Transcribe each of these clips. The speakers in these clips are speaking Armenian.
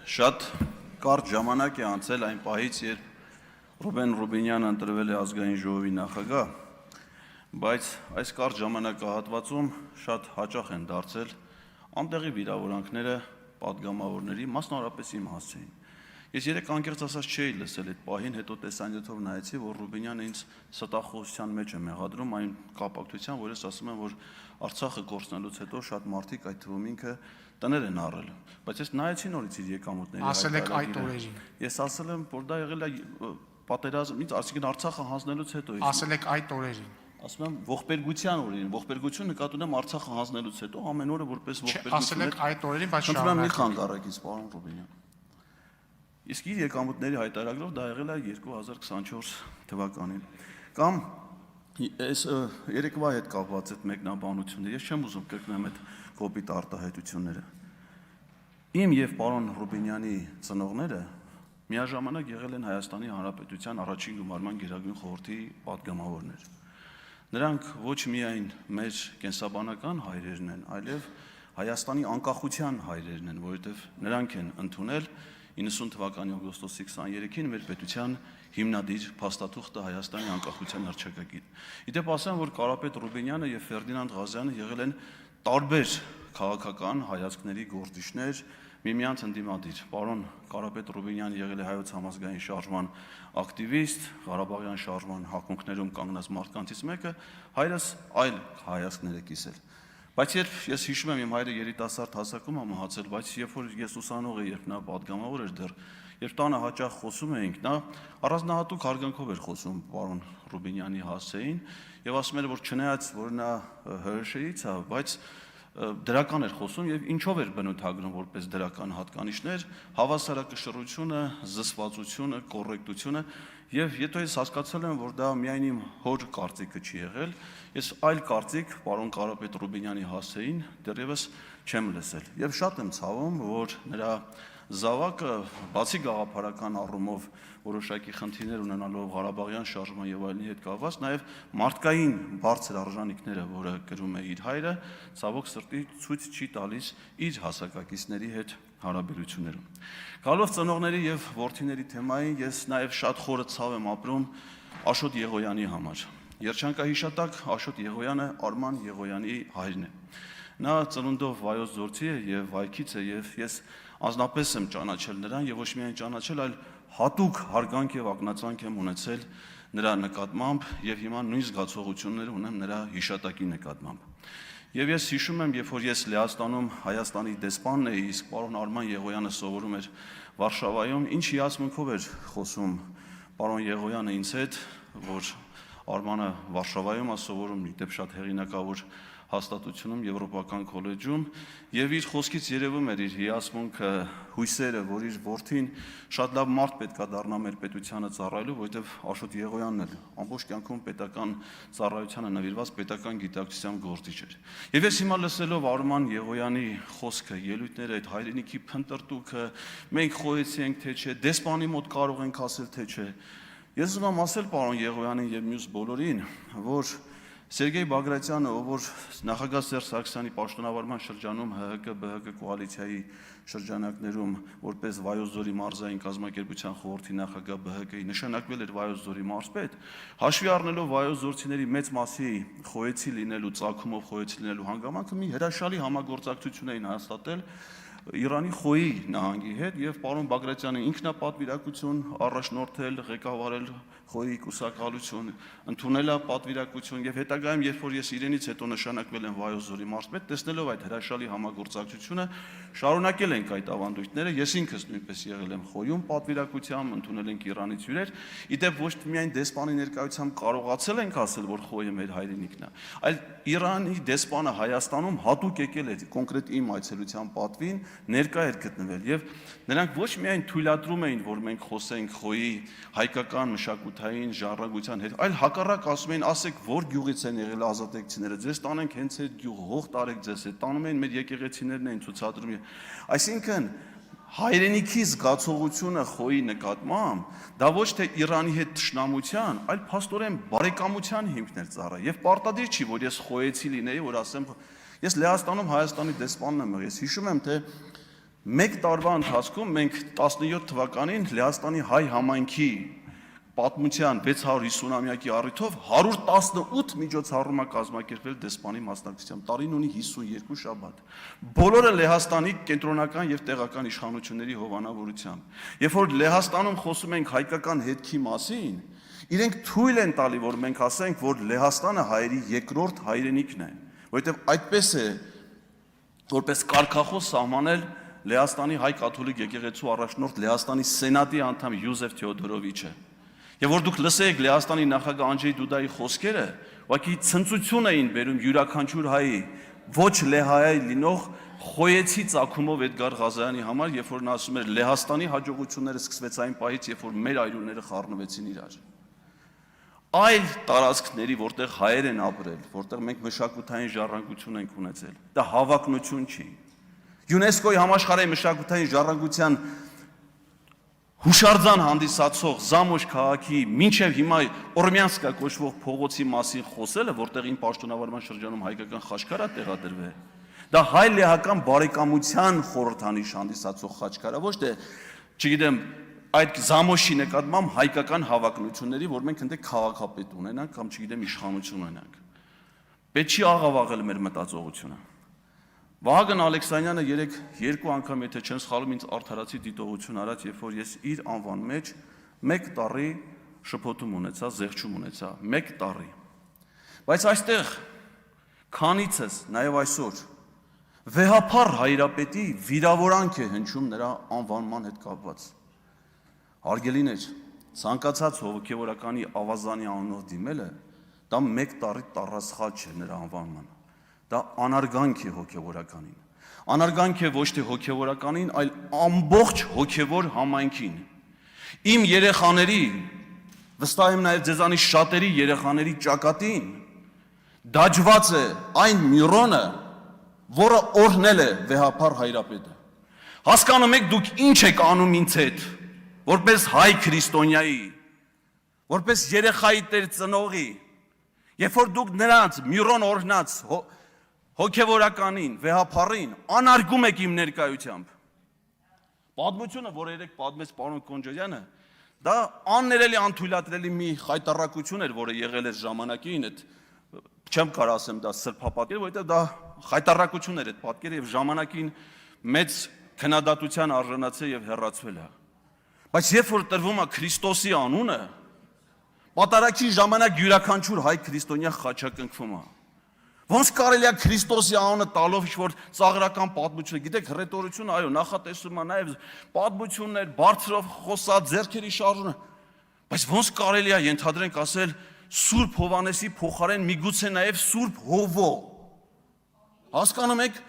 Շատ կարճ ժամանակ է անցել այն պահից, երբ Ռուբեն Ռուբինյանը ընտրվել է ազգային ժողովի նախագահ, բայց այս կարճ ժամանակահատվածում շատ հաճախ են դարձել անտեղի վիրավորանքները պատգամավորների, մասնավորապես իմ հասցեին։ Ես երեք անկեղծ ասած չէի լսել այդ պահին, հետո տեսանյութով նայեցի, որ Ռուբինյանը ինձ ստախոսության մեջ է մեղադրում այն կապակցությամբ, որ ես ասում եմ, որ Արցախը կորցնելուց հետո շատ մարդիկ, այդ թվում ինքը, տներ են առել, բայց ես նայեցի նորից իր եկամուտների Ասել եք այդ օրերին։ Ես ասել եմ, որ դա եղել է պատերազմ, այսինքն Արցախը հանձնելուց հետո։ Ասել եք այդ օրերին։ Ասում եմ ողբերգության օրերին, ողբերգություն նկատի ունեմ Արցախը հանձնելուց հետո ամեն օրը որպես ողբերգություն։ Ասել եք այդ օրերին, բայց շարունակեք։ Մի խանգարակից, պարոն Ռուբինյան։ Իսկ իր եկամուտների հայտարարելով դա եղել է 2024 թվականին։ Կամ այս երեկվա հետ կապված այդ մեկնաբանությունները, ես չեմ ուզում կրկնեմ այդ կոպիտ արտահայտությունները։ Իմ եւ պարոն Ռուբինյանի ծնողները միաժամանակ եղել են Հայաստանի Հանրապետության առաջին գումարման գերագույն խորհրդի պատգամավորներ։ Նրանք ոչ միայն մեր կենսաբանական հայրերն են, այլև Հայաստանի անկախության հայրերն են, որովհետև նրանք են ընդունել 90 թվականի օգոստոսի 23-ին մեր պետության հիմնադիր փաստաթուղթը Հայաստանի անկախության հռչակագիր։ Իդեպ ասեմ, որ Կարապետ Ռուբինյանը եւ Ֆերդինանդ Ղազարյանը եղել են տարբեր քաղաքական հայացքների գործիչներ, միմյանց ընդդիմադիր։ Պարոն Կարապետ Ռուբինյանը եղել է հայոց համազգային շարժման ակտիվիստ, Ղարաբաղյան շարժման հակունքներում կանգնած մարդկանցից մեկը, հայրս այլ հայացքներ է կիսել։ Բայց երբ ես հիշում եմ իմ հայրը երիտասարդ հասակում է մահացել, բայց երբ որ ես ուսանող էի, երբ նա պատգամավոր էր դեռ, երբ տանը հաճախ խոսում էինք, նա առանձնահատուկ հարգանքով էր խոսում պարոն Ռուբինյանի հասցեին եւ ասում էր, որ չնայած որ նա ՀՀՇ-ից է, բայց դրական էր խոսում եւ ինչով էր բնութագրում որպես դրական հատկանիշներ, հավասարակշռությունը, զսպվածությունը, կոռեկտությունը եւ եթե ես հասկացել եմ, որ դա միայն իմ հոր կարծիքը չի եղել, ես այլ կարծիք պարոն Կարապետ Ռուբինյանի հասցեին դեռևս չեմ լսել եւ շատ եմ ցավում, որ նրա զավակը բացի գաղափարական առումով որոշակի խնդիրներ ունենալով Ղարաբաղյան շարժման եւ այլնի հետ կապված, նաեւ մարդկային բարձր արժանինքները, որը կրում է իր հայրը, ցավոք սրտի ցույց չի տալիս իր հասակակիցների հետ հարաբերություններում։ Գալով ծնողների եւ որդիների թեմային, ես նաեւ շատ խորը ցավ եմ ապրում Աշոտ Եղոյանի համար։ Երջանկահիշատակ Աշոտ Եղոյանը Արման Եղոյանի հայրն է։ Նա ծնունդով Վայոց ձորցի է եւ Վայքից է եւ ես անձնապես եմ ճանաչել նրան եւ ոչ միայն ճանաչել, այլ հատուկ հարգանք եւ ակնածանք եմ ունեցել նրա նկատմամբ եւ հիմա նույն զգացողություններ ունեմ նրա հիշատակի նկատմամբ։ Եվ ես հիշում եմ, երբ որ ես Լեհաստանում Հայաստանի դեսպանն էի, իսկ պարոն Արման Եղոյանը սովորում էր Վարշավայում, ինչ հիացմունքով էր խոսում պարոն Եղոյանը ինձ հետ, որ Արմանը Վարշավայում է սովորում, իդեպ շատ հեղինակավոր հաստատությունում Եվրոպական քոլեջում եւ իր խոսքից երևում էր իր հիացմունքը, հույսերը, որ իր որդին շատ լավ մարդ պետքա դառնա մեր պետությանը ծառայելու, որովհետեւ Աշոտ Եղոյանն էլ ամբողջ կյանքում պետական ծառայությանը նվիրված պետական գիտակցության գործիչ էր։ Եվ ես հիմա լսելով Արման Եղոյանի խոսքը, ելույթները, այդ հայրենիքի փնտրտուքը, մենք խոհեցի ենք թե չէ, դեսպանի մոտ կարող ենք ասել թե չէ։ Ես ուզում եմ ասել պարոն Եղոյանին եւ մյուս բոլորին, որ Սերգեյ Բագրատյանը, ով որ նախագահ Սերժ Սարգսյանի պաշտոնավարման շրջանում ՀՀԿ-ԲՀԿ կոալիցիայի շրջանակներում որպես Վայոց ձորի մարզային կազմակերպության խորհրդի նախագահ ԲՀԿ-ի նշանակվել էր Վայոց ձորի մարզպետ, հաշվի առնելով Վայոց ձորցիների մեծ մասի խոհեցի լինելու, ծագումով խոհեցի լինելու հանգամանքը մի հրաշալի համագործակցություն էին հաստատել Իրանի Խոյի նահանգի հետ եւ պարոն Բագրատյանը ինքնապատվիրակություն առաջնորդել, ղեկավարել Խոյի կուսակալություն, ընդունել պատվիրակություն եւ հետագայում երբ որ ես իրենից հետո նշանակվել եմ Վայոց ձորի մարզպետ, տեսնելով այդ հրաշալի համագործակցությունը, շարունակել ենք այդ ավանդույթները, ես ինքս նույնպես եղել եմ Խոյում պատվիրակությամբ, ընդունել ենք Իրանից հյուրեր, իդեպ ոչ միայն դեսպանի ներկայությամբ կարողացել ենք ասել, որ Խոյը մեր հայրենիքն է, այլ Իրանի դեսպանը Հայաստանում հատուկ եկել է կոնկրետ իմ այցելության պատվին ներկա էր գտնվել եւ նրանք ոչ միայն թույլատրում էին, որ մենք խոսենք Խոյի հայկական մշակութային ժառանգության հետ, այլ հակառակ ասում էին, ասեք որ գյուղից են եղել ազատեկցիները, ձեզ տանենք հենց այդ գյուղ, հող տարեք ձեզ հետ, տանում էին մեր եկեղեցիներն էին ցուցադրում։ Այսինքն հայրենիքի զգացողությունը Խոյի նկատմամբ դա ոչ թե Իրանի հետ թշնամության, այլ փաստորեն բարեկամության հիմքներ ծառայ եւ պարտադիր չի, որ ես խոյեցի լինեի, որ ասեմ ես Լեհաստանում Հայաստանի դեսպանն եմ, ես հիշում եմ թե Մեկ տարվա ընթացքում մենք 17 թվականին Լեհաստանի հայ համայնքի պատմության 650-ամյակի առիթով 118 միջոցառում կազմակերպել դեսպանի մասնակցությամբ, տարին ունի 52 շաբաթ։ Բոլորը Լեհաստանի կենտրոնական եւ տեղական իշխանությունների հովանավորությամբ։ Երբ որ Լեհաստանում խոսում ենք հայկական հետքի մասին, իրենք թույլ են տալի, որ մենք ասենք, որ Լեհաստանը հայերի երկրորդ հայրենիքն է, որովհետեւ այդպես է որպես կարգախոս սահմանել Լեհաստանի հայ կաթոլիկ եկեղեցու առաջնորդ Լեհաստանի սենատի անդամ Յուզեֆ Թեոդորովիչը։ Եվ որ դուք լսեիք Լեհաստանի նախագահ Անջեյ Դուդայի խոսքերը, ուղղակի ցնծություն էին բերում յուրաքանչյուր հայի ոչ լեհայ լինող խոյեցի ծագումով Էդգար Ղազարյանի համար, երբ որ նա ասում էր Լեհաստանի հաջողությունները սկսվեց այն պահից, երբ որ մեր այրուները խառնվեցին իրար։ Այլ տարածքների, որտեղ հայեր են ապրել, որտեղ մենք մշակութային ժառանգություն ենք ունեցել, դա հավակնություն չի։ ՅՈՒՆԵՍԿՕ-ի համաշխարհային մշակութային ժառանգության հուշարձան հանդիսացող Զամոշ քաղաքի մինչև հիմա Օրմյանսկա կոչվող փողոցի մասին խոսելը, որտեղ իմ պաշտոնավարման շրջանում հայկական խաչքար է տեղադրվել, դա հայ լեհական բարեկամության խորհրդանիշ հանդիսացող խաչքար է, ոչ թե, չգիտեմ, այդ Զամոշի նկատմամբ հայկական հավակնությունների, որ մենք ընդ քաղաքապետ ունենանք կամ չգիտեմ իշխանություն ունենանք։ Պետք չի աղավաղել մեր մտածողությունը։ Վահագն Ալեքսանյանը երեք երկու անգամ, եթե չեմ սխալվում, ինձ արդարացի դիտողություն արած, երբ որ ես իր անվան մեջ 1 տարի շփոթում ունեցա, զեղչում ունեցա, 1 տարի։ Բայց այստեղ քանիցս, նաև այսօր, վեհափառ հայրապետի վիրավորանք է հնչում նրա անվանման հետ կապված։ Հարգելիներ, ցանկացած հոգևորականի ավազանի անունով դիմելը, դա 1 տարի տառասխալ չէ նրա անվանմանը։ Դա անարգանք է հոգևորականին։ Անարգանք է ոչ թե հոգևորականին, այլ ամբողջ հոգևոր համայնքին։ Իմ երեխաների, վստահ եմ նաև ձեզանից շատերի երեխաների ճակատին դաջված է այն Միրոնը, որը օրհնել է վեհափառ հայրապետը։ Հասկանում եք դուք ինչ եք անում ինձ հետ, որպես հայ քրիստոնյայի, որպես երեխայի տեր ծնողի, երբ որ դուք նրանց Միրոն օրհնած հոգևորականին, վեհափառին անարգում եք իմ ներկայությամբ։ Պատմությունը, որ երեք պատմեց պարոն Կոնջորյանը, դա աններելի անթույլատրելի մի խայտառակություն էր, որը եղել էր ժամանակին, այդ չեմ կարող ասեմ դա սրբապատկեր, որովհետև դա խայտառակություն էր այդ պատկերը եւ ժամանակին մեծ քննադատության արժանացել եւ հեռացվել է։ Բայց երբ որ տրվում է Քրիստոսի անունը, պատարագի ժամանակ յուրաքանչյուր հայ քրիստոնյա խաչակնքվում է։ Ոնց կարելի է Քրիստոսի անունը տալով ինչ-որ ծաղրական պատմություն, գիտեք, հռետորությունը, այո, նախատեսում է նաև պատմություններ, բարձրով խոսած, ձեռքերի շարժումը, բայց ոնց կարելի է ենթադրենք ասել Սուրբ Հովանեսի փոխարեն միգուցե նաև Սուրբ Հովո։ Հասկանում եք,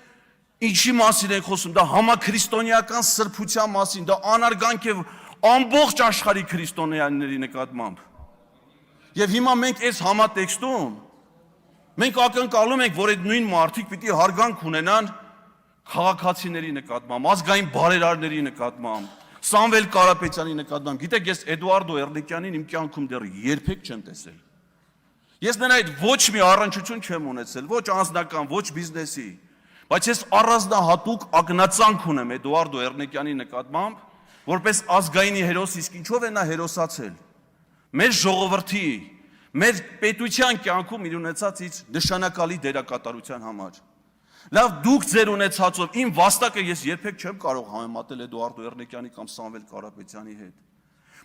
ինչի մասին ենք խոսում, դա համաքրիստոնեական սրբության մասին, դա անարգանք է ամբողջ աշխարհի քրիստոնյաների նկատմամբ։ Եվ հիմա մենք այս համատեքստում մենք ակնկալում ենք, որ այդ նույն մարդիկ պիտի հարգանք ունենան քաղաքացիների նկատմամբ, ազգային բարերարների նկատմամբ, Սամվել Կարապետյանի նկատմամբ։ Գիտեք, ես Էդուարդո Էրլիկյանին իմ կյանքում դեռ երբեք չեմ տեսել։ Ես նրա այդ ոչ մի առնչություն չեմ ունեցել, ոչ անձնական, ոչ բիզնեսի, բայց ես առանձնահատուկ ակնածանք ունեմ Էդուարդո Էրլիկյանի նկատմամբ, որպես ազգայինի հերոս, իսկ ինչով է նա հերոսացել։ Մեր ժողովրդի, մեր պետության կյանքում իր ունեցած իր նշանակալի դերակատարության համար։ Լավ, դուք ձեր ունեցածով, իմ վաստակը ես երբեք չեմ կարող համեմատել Էդուարդո Էրլիկյանի կամ Սամվել Կարապետյանի հետ։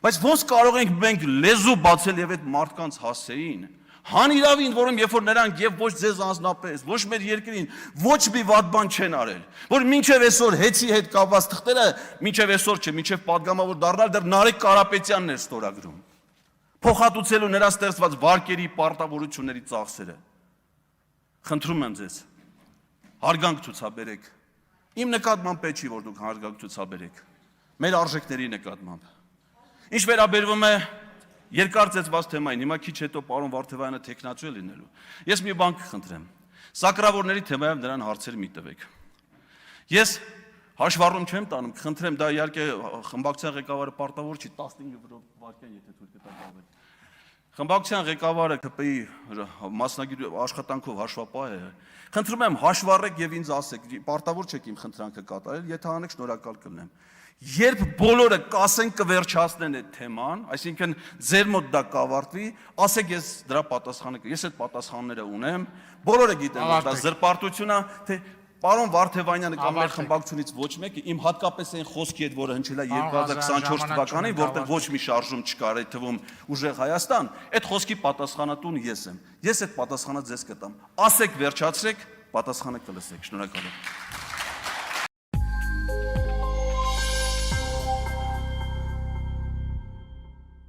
Բայց ոնց կարող ենք մենք լեզու բացել եւ այդ մարդկանց հասցեին, հանիրավին, որում երբ որ նրանք եւ ոչ ձեզ անձնապես, ոչ մեր երկրին, ոչ մի վատ բան չեն արել, որ մինչեւ այսօր հեծի հետ կապված թղթերը, մինչեւ այսօր չէ, մինչեւ падգամավոր դառնալ դեռ Նարեկ Կարապետյանն էր ստորագրում, փոխհատուցելու նրա ստեղծված վարկերի պարտավորությունների ծախսերը։ Խնդրում եմ ձեզ, հարգանք ցուցաբերեք։ Իմ նկատմամբ պետք չի, որ դուք հարգանք ցուցաբերեք, մեր արժեքների նկատմամբ։ Ինչ վերաբերվում է երկար ծեծված թեմային, հիմա քիչ հետո պարոն Վարդևյանը տեխնացու է լինելու։ Ես մի բան կխնդրեմ, սակրավորների թեմայով նրան հարցեր մի տվեք։ Ես հաշվառում չեմ տանում, կխնդրեմ, դա իհարկե խմբակցության ղեկավարը պարտավոր չի 15 վայրկյան, եթե թույլ կտաք ավել։ Խմբակցության ղեկավարը ԿՊ-ի մասնագետ աշխատանքով հաշվապահ է։ Խնդրում եմ հաշվառեք եւ ինձ ասեք, պարտավոր չեք իմ խնդրանքը կատարել, եթե անեք շնորհակալ կլինեմ։ Երբ բոլորը կասեն կվերջացնեն այդ թեման, այսինքն ձեր մոտ դա կավարտվի, ասեք ես դրա պատասխանը կգեմ, ես այդ պատասխանները ունեմ, բոլորը գիտեն, որ դա զրպարտություն է, թե Պարոն Վարդևանյանը կամ մեր խմբակցությունից ոչ մեկը իմ հատկապես այն խոսքի հետ, որը հնչել է 2024 թվականին, որտեղ ոչ մի շարժում չկար, այդ թվում ուժեղ Հայաստան, այդ խոսքի պատասխանատուն ես եմ։ Ես այդ պատասխանը ձեզ կտամ։ Ասեք վերջացրեք, պատասխանը կլսեք։ Շնորհակալ եմ։